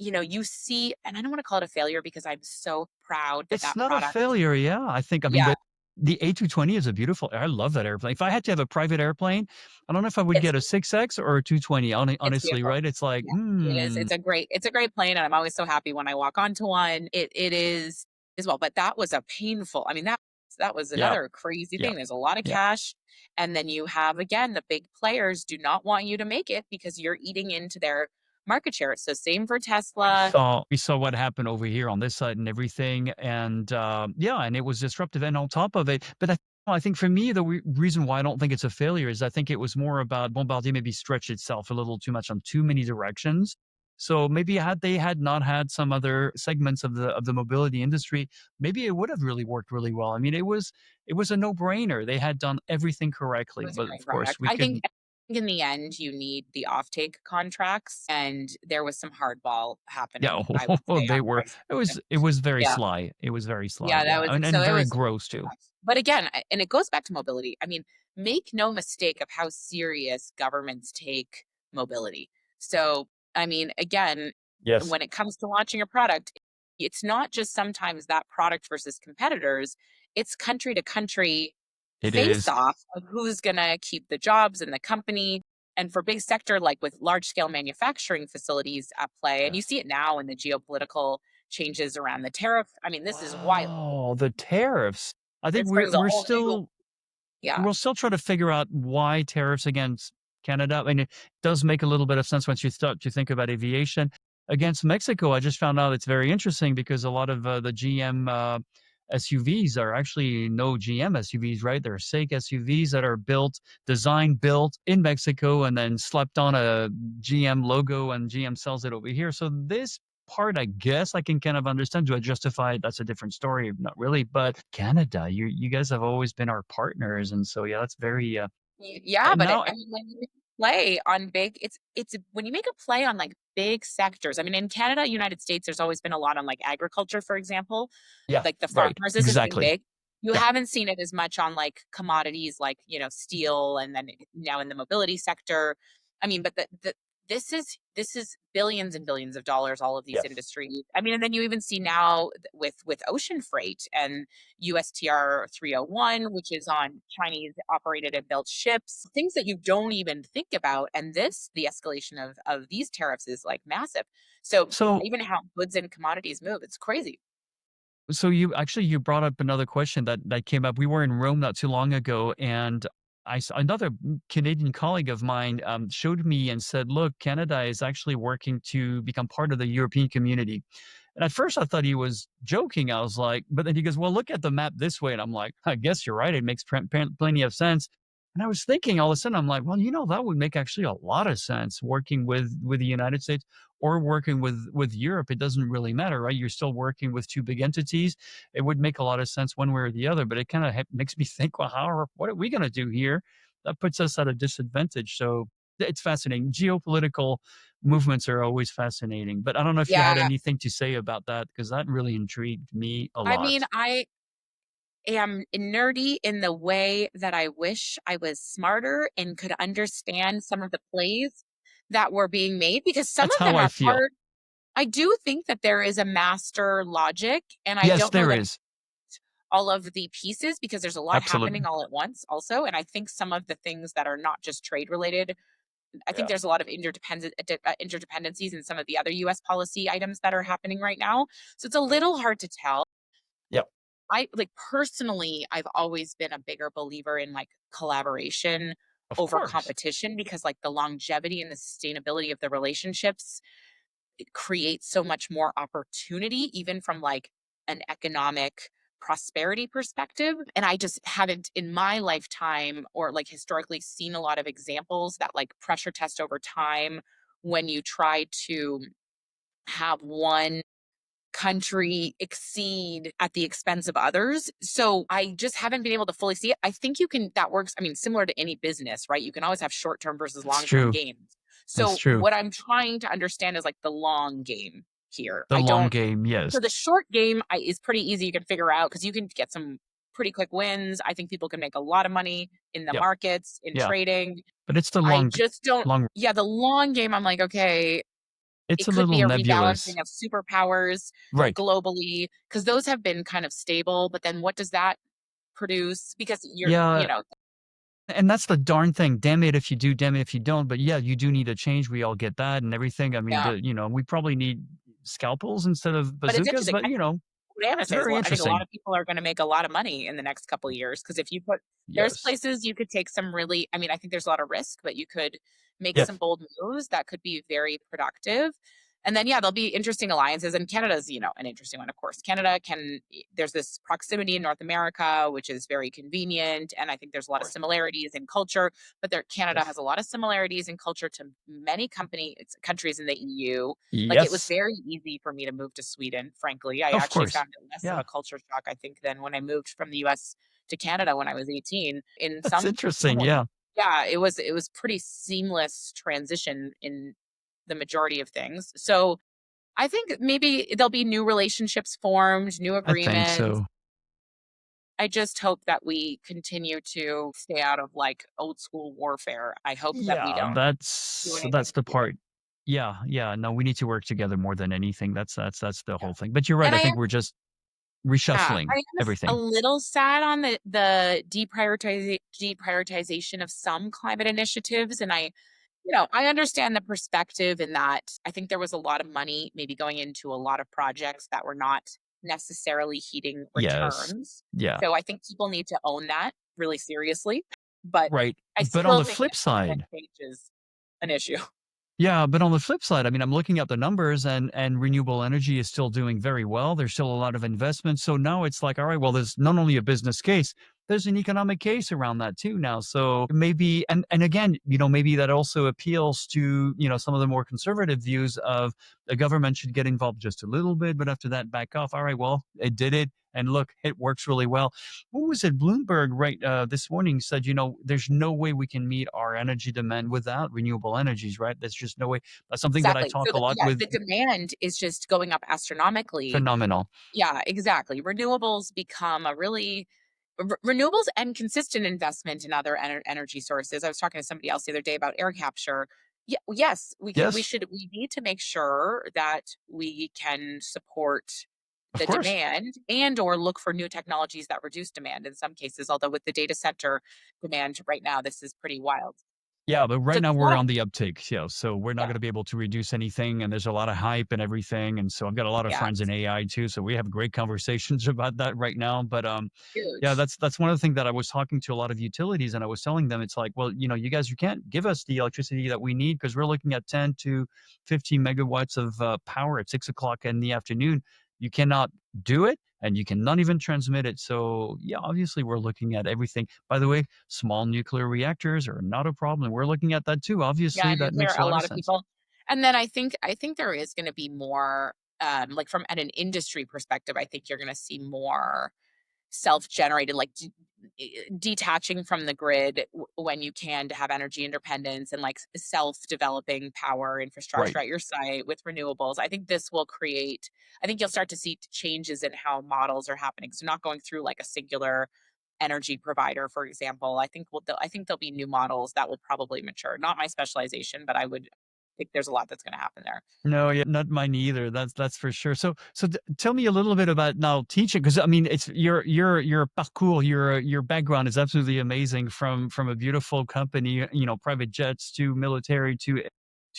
and I don't wanna call it a failure because I'm so proud that it's that not a product. failure, yeah, I mean, Yeah, the A220 is a beautiful I love that airplane. If I had to have a private airplane, I don't know if I would it's get a 6X or a 220, it's honestly, beautiful. right? It's like, Yeah, it is, it's a great plane, and I'm always so happy when I walk onto one. It is as well, but that was a painful I mean, that was yeah, another crazy yeah, thing. There's a lot of yeah. cash, and then you have, again, the big players do not want you to make it because you're eating into their market share. So same for Tesla. We saw what happened over here on this side and everything, and, yeah, and it was disruptive, and on top of it but I think for me, the reason why I don't think it's a failure is I think it was more about Bombardier maybe stretched itself a little too much on too many directions. So maybe had they had not had some other segments of the mobility industry, maybe it would have really worked really well. I mean, it was a no-brainer. They had done everything It correctly, was a but great of course, product. we couldn't. I think in the end, you need the offtake contracts, and there was some hardball Yeah, happening, I would say, they on were price. it was very Yeah. sly. It was very sly, Yeah, that yeah, was so and it very was gross too. tough. But again, and it goes back to mobility. I mean, make no mistake of how serious governments take mobility. So, I mean, again, Yes. when it comes to launching a product, it's not just sometimes that product versus competitors, it's country to country It face is. off of who's going to keep the jobs in the company. And for big sector, like with large scale manufacturing facilities at play, and you see it now in the geopolitical changes around the tariff. I mean, this is wild. Wow, the tariffs. I think This brings a whole new, yeah. we're still trying to figure out why tariffs against Canada. I mean, it does make a little bit of sense once you start to think about aviation. Against Mexico, I just found out it's very interesting because a lot of the GM SUVs are actually no GM SUVs, right? They're SAIC SUVs that are designed, built in Mexico, and then slapped on a GM logo, and GM sells it over here. So this part, I guess I can kind of understand. Do I justify it? That's a different story. Not really. But Canada, you guys have always been our partners. And so, yeah, that's very, Yeah, and but now, I mean, when you make a play on big, it's when you make a play on like big sectors. I mean, in Canada, United States, there's always been a lot on like agriculture, for example. yeah, Like the right. farmers, this has been Exactly. big. You Yeah. haven't seen it as much on like commodities like, steel, and then now in the mobility sector. I mean, but this is billions and billions of dollars, all of these Yes. industries. I mean, and then you even see now with ocean freight and USTR 301, which is on Chinese operated and built ships, things that you don't even think about. And the escalation of these tariffs is like massive. So So, even how goods and commodities move, it's crazy. you brought up another question that came up. We were in Rome not too long ago, and another Canadian colleague of mine showed me and said, "Look, Canada is actually working to become part of the European community." And at first, I thought he was joking. I was like, but then he goes, "Well, look at the map this way," and I'm like, "I guess you're right. It makes plenty of sense." And I was thinking all of a sudden, I'm like, well, that would make actually a lot of sense working with the United States or working with Europe. It doesn't really matter, right? You're still working with two big entities. It would make a lot of sense one way or the other, but it kind of makes me think, well, what are we going to do here? That puts us at a disadvantage. So it's fascinating. Geopolitical movements are always fascinating, but I don't know if you had Yeah. anything to say about that because that really intrigued me a I lot. mean, I am nerdy in the way that I wish I was smarter and could understand some of the plays that were being made, because some That's of how them I are feel. hard. I do think that there is a master logic, and I Yes, don't know there that is. all of the pieces, because there's a lot happening Absolutely. all at once also. And I think some of the things that are not just trade related, I think Yeah. there's a lot of interdependencies in some of the other US policy items that are happening right now. So it's a Right. little hard to tell. Yep. I like personally, I've always been a bigger believer in like collaboration Of over course. competition, because like the longevity and the sustainability of the relationships, it creates so much more opportunity, even from like an economic prosperity perspective. And I just haven't in my lifetime or like historically seen a lot of examples that like pressure test over time when you try to have one country exceed at the expense of others. So I just haven't been able to fully see it. I think that works. I mean, similar to any business, right? You can always have short term versus That's long term true. gains. That's So true. what I'm trying to understand is like the long game here. The I long don't, game, yes. so the short game is pretty easy. You can figure out because you can get some pretty quick wins. I think people can make a lot of money in the Yep. markets, in Yeah. trading. But it's the I long just don't, long yeah, the long game, I'm like, okay, it's it a could little be a nebulous. rebalancing of superpowers Right. globally, because those have been kind of stable, but then what does that produce? Because Yeah, and that's the darn thing. Damn it if you do, damn it if you don't. But yeah, you do need a change. We all get that and everything. I mean, yeah. we probably need scalpels instead of But it's bazookas, interesting. but What I want to it's say is, very I think a lot interesting. of people are going to make a lot of money in the next couple of years, because if you put, there's Yes. places you could take some really, I mean, I think there's a lot of risk, but you could make some Yes. bold moves that could be very productive. And then, yeah, there'll be interesting alliances. And Canada's, an interesting one, of course. There's this proximity in North America, which is very convenient. And I think there's a Of lot of course. similarities in culture, but Canada Yes. has a lot of similarities in culture to many countries in the EU. Like it was Yes. very easy for me to move to Sweden, frankly. I Of actually course. found it less of Yeah. a culture shock, I think, than when I moved from the US to Canada when I was 18. In That's some interesting. way, Yeah. yeah, it was pretty seamless transition in the majority of things. So I think maybe there'll be new relationships formed, new I think agreements. so. I just hope that we continue to stay out of like old school warfare. I hope that we Yeah, don't do that's anything that's the stupid. part. Yeah. No, we need to work together more than anything. That's the Yeah. whole thing. But you're right. And I I think we're just Yeah, I reshuffling am a everything. little sad on the deprioritization of some climate initiatives, and I understand the perspective in that I think there was a lot of money maybe going into a lot of projects that were not necessarily heating Yes. returns. Yeah. So I think people need to own that really seriously, but Right. I But on still the think flip that climate side, change is an issue. yeah, but on the flip side, I mean, I'm looking at the numbers and renewable energy is still doing very well. There's still a lot of investment. So now it's like, all right, well, there's not only a business case, there's an economic case around that too now. So maybe and again, maybe that also appeals to, some of the more conservative views of the government should get involved just a little bit, but after that back off. All right, well, it did it. And look, it works really well. What was it? Bloomberg, right, this morning said, there's no way we can meet our energy demand without renewable energies, right? There's just no way. That's something that I Exactly. talk So a lot with. the demand is just going up astronomically. Phenomenal. Yeah, exactly. Renewables become a really renewables and consistent investment in other energy sources. I was talking to somebody else the other day about air capture. Yeah, yes, Yes, we need to make sure that we can support of the course. demand and or look for new technologies that reduce demand in some cases, although with the data center demand right now, this is pretty wild. Yeah, but So right now there's a we're lot of on the uptake. Yeah, so we're not yeah, going to be able to reduce anything, and there's a lot of hype and everything. And so I've got a lot of yeah, friends in AI too, so we have great conversations about that right now. But yeah, huge. that's one of the things that I was talking to a lot of utilities, and I was telling them it's like, well, you guys, you can't give us the electricity that we need because we're looking at 10 to 15 megawatts of power at 6 o'clock in the afternoon. You cannot do it, and you cannot even transmit it. So yeah, obviously we're looking at everything. By the way, small nuclear reactors are not a problem. We're looking at that too. Yeah, Obviously, that nuclear, makes a a lot of lot of sense. people. And then I think there is gonna be more, like, from an industry perspective, I think you're gonna see more self-generated, like, detaching from the grid when you can to have energy independence and, like, self-developing power infrastructure Right. at your site with renewables. I think you'll start to see changes in how models are happening. So not going through, like, a singular energy provider, for example. I think there'll be new models that will probably mature. Not my specialization, but I would think there's a lot that's gonna happen there. No, yeah, not mine either. That's for sure. So tell me a little bit about now teaching, because I mean, it's your parcours, your background is absolutely amazing. From a beautiful company, private jets to military to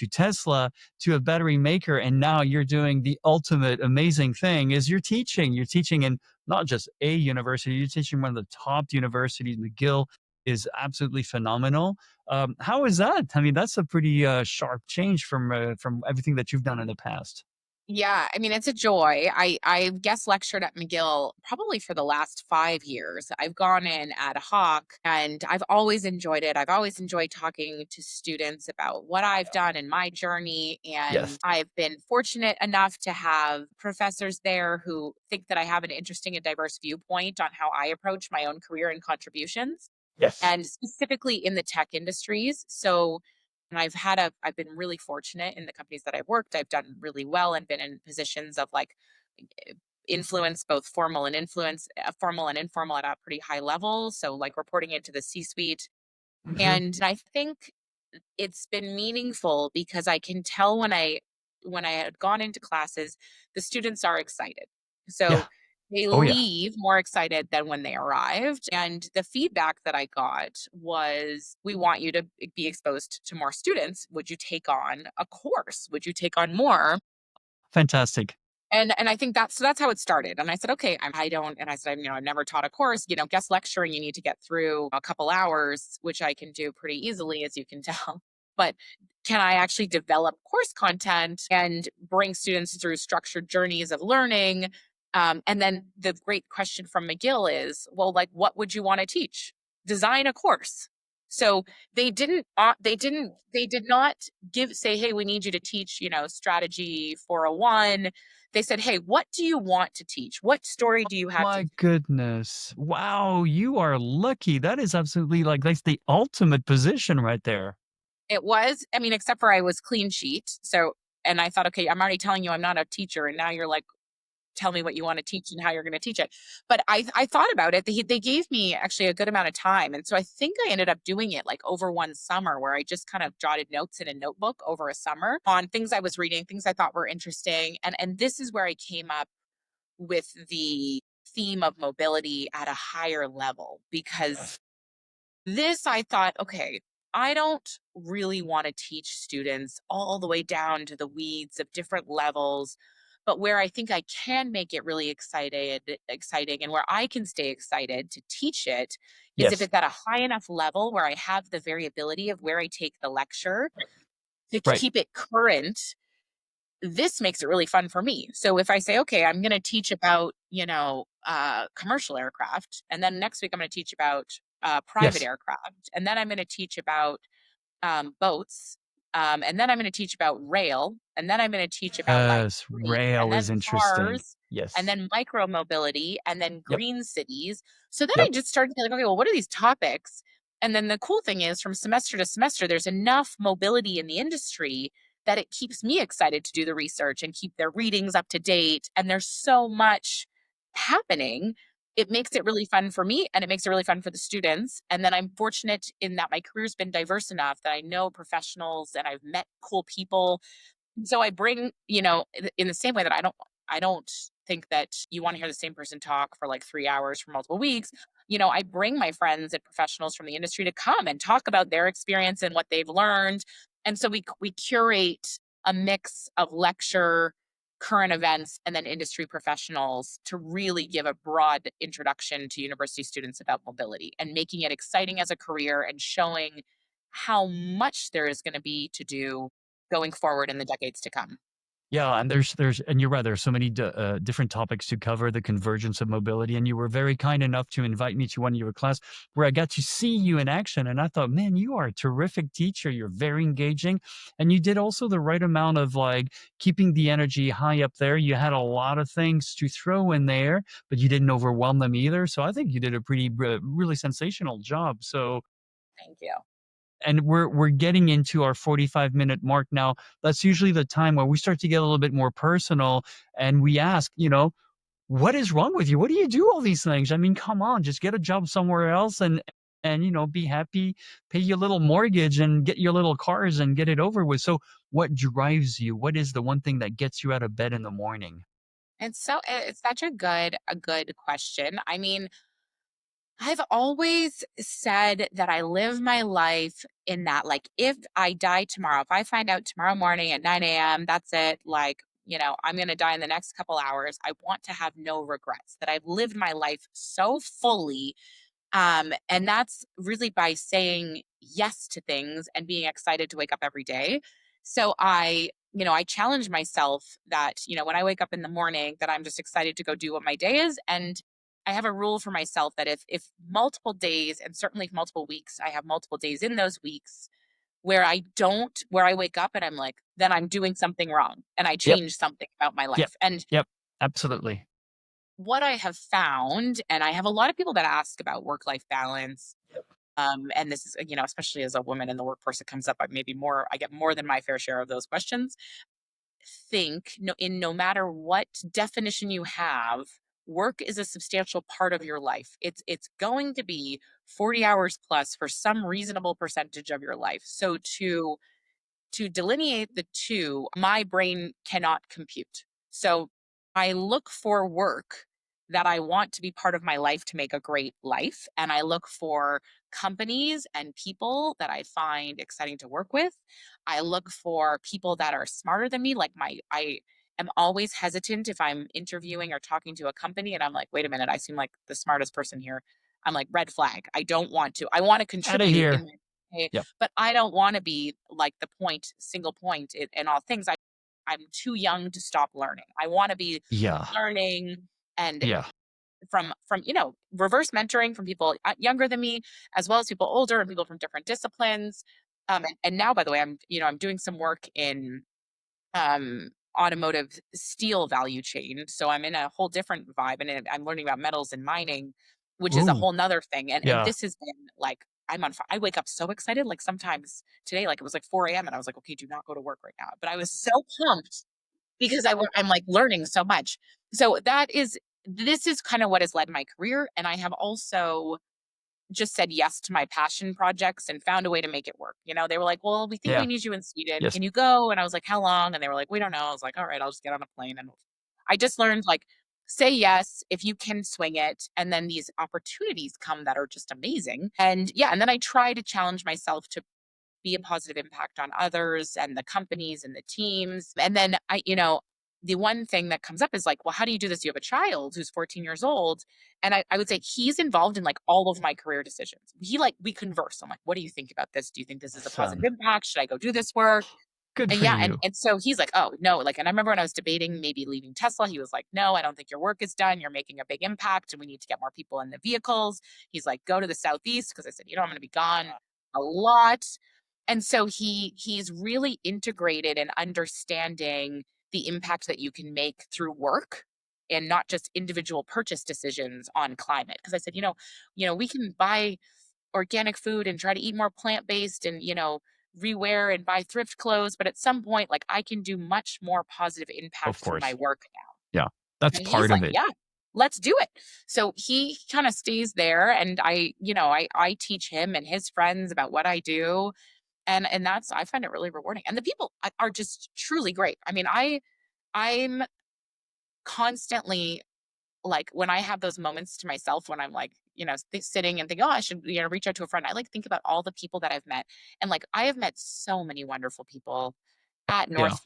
Tesla to a battery maker, and now you're doing the ultimate amazing thing is you're teaching. You're teaching in not just a university, you're teaching one of the top universities. McGill is absolutely phenomenal. How is that? I mean, that's a pretty sharp change from everything that you've done in the past. Yeah, I mean, it's a joy. I've guest lectured at McGill probably for the last 5 years. I've gone in ad hoc, and I've always enjoyed it. I've always enjoyed talking to students about what I've done in my journey, Yes. and I've been fortunate enough to have professors there who think that I have an interesting and diverse viewpoint on how I approach my own career and contributions, Yes. and specifically in the tech industries. And I've been really fortunate in the companies that I've worked. I've done really well and been in positions of like influence, both formal and informal at a pretty high level. So like reporting into the C-suite. Hmm. And I think it's been meaningful because I can tell when I had gone into classes, the students are excited. Yeah. So they Oh yeah. leave more excited than when they arrived. And the feedback that I got was, we want you to be exposed to more students. Would you take on a course? Would you take on more? Fantastic. And I think that's how it started. And I said, okay, I don't, and I said, I've never taught a course. Guest lecturing, you need to get through a couple hours, which I can do pretty easily, as you can tell. But can I actually develop course content and bring students through structured journeys of learning? And then the great question from McGill is, well, like, what would you want to teach? Design a course. So they did not say, hey, we need you to teach, strategy 401. They said, hey, what do you want to teach? What story do you have to My tell? goodness. Wow, you are lucky. That is absolutely like that's the ultimate position right there. It was, I mean, except for I was clean sheet. So, and I thought, okay, I'm already telling you I'm not a teacher. And now you're like, tell me what you want to teach and how you're going to teach it. But I thought about it. They gave me actually a good amount of time. And so I think I ended up doing it like over one summer where I just kind of jotted notes in a notebook over a summer on things I was reading, things I thought were interesting. And this is where I came up with the theme of mobility at a higher level, because this I thought, okay, I don't really want to teach students all the way down to the weeds of different levels, but where I think I can make it really exciting and where I can stay excited to teach it is if Yes. it's at a high enough level where I have the variability of where I take the lecture to Right. keep it current. This makes it really fun for me. So if I say, okay, I'm going to teach about, commercial aircraft, and then next week I'm going to teach about private Yes. aircraft, and then I'm going to teach about boats, and then I'm going to teach about rail, and then I'm going to teach about like Yes. freight, and Rail is then interesting. cars, and Yes. then micro mobility, and then Yep. green cities. So then I Yep. just started to be like, okay, well, what are these topics? And then the cool thing is, from semester to semester, there's enough mobility in the industry that it keeps me excited to do the research and keep their readings up to date. And there's so much happening. It makes it really fun for me and it makes it really fun for the students. And then I'm fortunate in that my career's been diverse enough that I know professionals and I've met cool people. So I bring, in the same way that I don't think that you want to hear the same person talk for like 3 hours for multiple weeks. I bring my friends and professionals from the industry to come and talk about their experience and what they've learned. And so we curate a mix of lecture, current events, and then industry professionals to really give a broad introduction to university students about mobility and making it exciting as a career and showing how much there is going to be to do going forward in the decades to come. Yeah, and there's and you're right, there's so many different topics to cover, the convergence of mobility, and you were very kind enough to invite me to one of your class where I got to see you in action, and I thought, "Man, you are a terrific teacher, you're very engaging," and you did also the right amount of, like, keeping the energy high up there. You had a lot of things to throw in there, but you didn't overwhelm them either, so I think you did a pretty really sensational job, so Thank you. and we're getting into our 45-minute mark now. That's usually the time where we start to get a little bit more personal and we ask, what is wrong with you? What do you do all these things? I mean, come on, just get a job somewhere else and be happy, pay your little mortgage and get your little cars and get it over with. So what drives you? What is the one thing that gets you out of bed in the morning? It's such a good question. I mean, I've always said that I live my life in that, like, if I die tomorrow, if I find out tomorrow morning at 9 a.m., that's it, like, I'm going to die in the next couple hours. I want to have no regrets, that I've lived my life so fully. And that's really by saying yes to things and being excited to wake up every day. So I challenge myself that, when I wake up in the morning, that I'm just excited to go do what my day is. And I have a rule for myself that if multiple days, and certainly multiple weeks, I have multiple days in those weeks where I wake up and I'm like, then I'm doing something wrong and I Yep. change something about my Yep. life. And Yep. Absolutely. what I have found, and I have a lot of people that ask about work life balance. And this is, especially as a woman in the workforce, it comes up. I get more than my fair share of those questions. Think no matter what definition you have, work is a substantial part of your life. It's going to be 40 hours plus for some reasonable percentage of your life. So to delineate the two, my brain cannot compute. So I look for work that I want to be part of my life to make a great life. And I look for companies and people that I find exciting to work with. I look for people that are smarter than me. I am always hesitant if I'm interviewing or talking to a company and I'm like, wait a minute, I seem like the smartest person here. I'm like, red flag. I don't want to. I want to Out of contribute in here. my Yep. but I don't want to be like the single point in all things. I'm too young to stop learning. I want to be Yeah. learning and Yeah. from reverse mentoring from people younger than me, as well as people older and people from different disciplines. And now, by the way, I'm doing some work in automotive steel value chain. So I'm in a whole different vibe and I'm learning about metals and mining, which is a Ooh. whole nother thing. And Yeah. this has been like, I'm on fire. I wake up so excited. Like sometimes today, like it was like 4 a.m. and I was like, okay, do not go to work right now. But I was so pumped because I'm like learning so much. So this is kind of what has led my career. And I have also just said yes to my passion projects and found a way to make it work. They were like, well, we think Yeah. we need you in Sweden. Yes. Can you go? And I was like, how long? And they were like, we don't know. I was like, all right, I'll just get on a plane. And I just learned, like, say yes if you can swing it. And then these opportunities come that are just amazing. And yeah, and then I try to challenge myself to be a positive impact on others and the companies and the teams. And then the one thing that comes up is like, well, how do you do this? You have a child who's 14 years old. And I would say he's involved in like all of my career decisions. We converse. I'm like, what do you think about this? Do you think this is a positive Fun. impact? Should I go do this work? Good And for yeah, you. and so he's like, oh no, like, and I remember when I was debating maybe leaving Tesla, he was like, no, I don't think your work is done. You're making a big impact and we need to get more people in the vehicles. He's like, go to the Southeast. Because I said, I'm going to be gone a lot. And so he's really integrated in understanding the impact that you can make through work and not just individual purchase decisions on climate. Because I said, we can buy organic food and try to eat more plant-based and, rewear and buy thrift clothes. But at some point, like, I can do much more positive Of impact through my course. work now. Yeah. That's And he's part of like, it. yeah, let's do it. So he kind of stays there. And I teach him and his friends about what I do. And that's, I find it really rewarding. And the people are just truly great. I mean, I'm constantly, like, when I have those moments to myself, when I'm like, sitting and think, oh, I should, reach out to a friend. I like think about all the people that I've met. And like, I have met so many wonderful people at Yeah. North,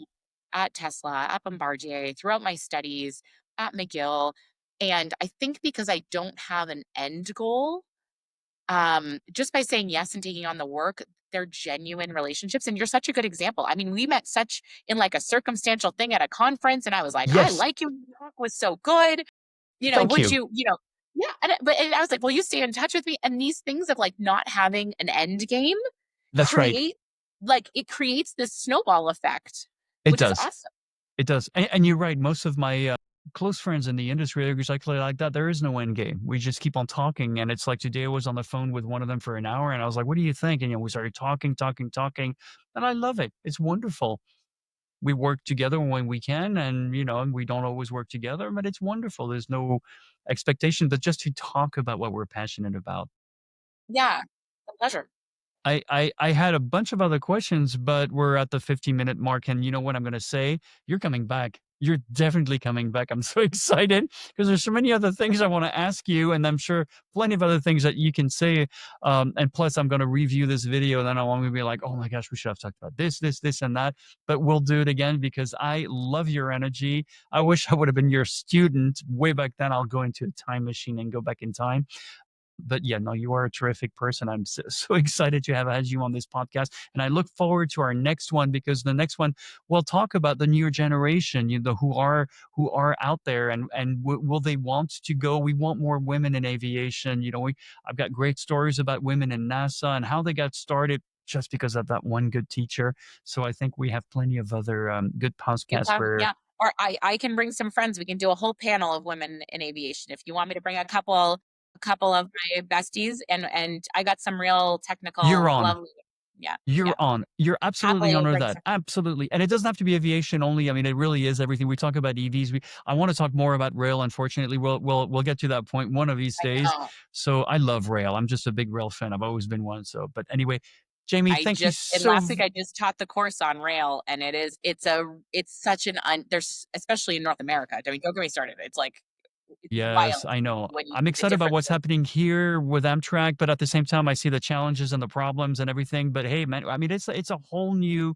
at Tesla, at Bombardier, throughout my studies, at McGill. And I think because I don't have an end goal, just by saying yes and taking on the work, they're genuine relationships. And you're such a good example. I mean, we met such in like a circumstantial thing at a conference, and I was like, I Yes. like you. Your talk was so good. Thank Would you. you, yeah. And I was like, will you stay in touch with me? And these things of like not having an end game That's right. it creates this snowball effect, It which is does. awesome. It does. And you're right. Most of my close friends in the industry are exactly like that. There is no end game. We just keep on talking. And it's like today I was on the phone with one of them for an hour and I was like, what do you think? And, we started talking, talking, talking. And I love it. It's wonderful. We work together when we can. And, and we don't always work together, but it's wonderful. There's no expectation, but just to talk about what we're passionate about. Yeah. A pleasure. I had a bunch of other questions, but we're at the 15-minute mark. And you know what I'm going to say? You're coming back. You're definitely coming back. I'm so excited because there's so many other things I want to ask you. And I'm sure plenty of other things that you can say. And plus, I'm going to review this video. And then I want to be like, oh my gosh, we should have talked about this, and that. But we'll do it again because I love your energy. I wish I would have been your student way back then. I'll go into a time machine and go back in time. But yeah, no, you are a terrific person. I'm so excited to have had you on this podcast. And I look forward to our next one because the next one we'll talk about the newer generation, who are out there and will they want to go? We want more women in aviation. I've got great stories about women in NASA and how they got started just because of that one good teacher. So I think we have plenty of other good podcasts where Yeah. Or I can bring some friends. We can do a whole panel of women in aviation. If you want me to bring a couple of my besties, and I got some real you're technical, on. lovely. Yeah. Yeah. You're on. You're absolutely Happily on with bring that. some. Absolutely. And it doesn't have to be aviation only. I mean, it really is everything. We talk about EVs. I want to talk more about rail. Unfortunately, we'll get to that point one of these I days. know. So I love rail. I'm just a big rail fan. I've always been one. So, but anyway, Jamie, thank you And so. last week I just taught the course on rail, and it's such there's, especially in North America. I mean, don't get me started. It's like, it's wild Yes, I know. when you I'm see the excited about what's differences. happening here with Amtrak, but at the same time, I see the challenges and the problems and everything. But hey, man, I mean, it's a whole new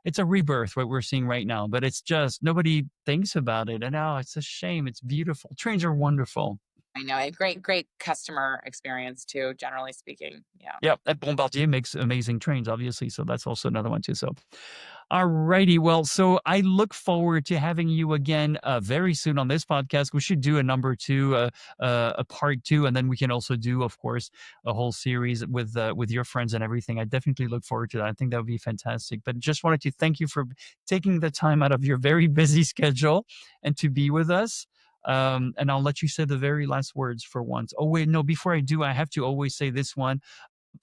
it's a rebirth what we're seeing right now, but it's just nobody thinks about it. And now it's a shame. It's beautiful. Trains are wonderful. I know, a great customer experience too, generally speaking. Yeah. Yeah, and Bombardier makes amazing trains, obviously. So that's also another one too. So, all righty. Well, so I look forward to having you again very soon on this podcast. We should do a number two, a part two, and then we can also do, of course, a whole series with your friends and everything. I definitely look forward to that. I think that would be fantastic. But just wanted to thank you for taking the time out of your very busy schedule and to be with us. And I'll let you say the very last words for once. Oh, wait, no, before I do, I have to always say this one.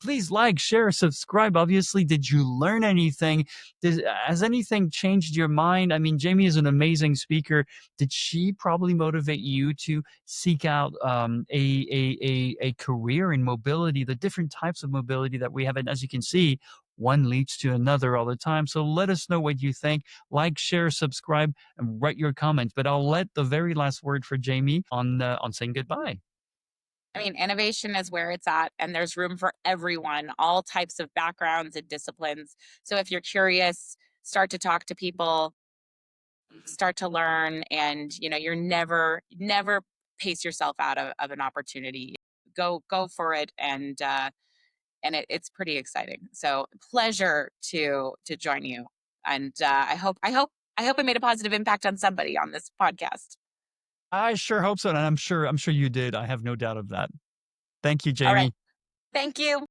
Please like, share, subscribe. Obviously, did you learn anything? Has anything changed your mind? I mean, Jamie is an amazing speaker. Did she probably motivate you to seek out a career in mobility, the different types of mobility that we have? And as you can see, one leads to another all the time. So let us know what you think. Like, share, subscribe, and write your comments. But I'll let the very last word for Jamie on saying goodbye. I mean, innovation is where it's at, and there's room for everyone, all types of backgrounds and disciplines. So if you're curious, start to talk to people, start to learn, and you're never pace yourself out of an opportunity. Go for it, and it's pretty exciting. So pleasure to join you, and I hope I made a positive impact on somebody on this podcast. I sure hope so, and I'm sure you did. I have no doubt of that. Thank you, All right, Jamie. thank you.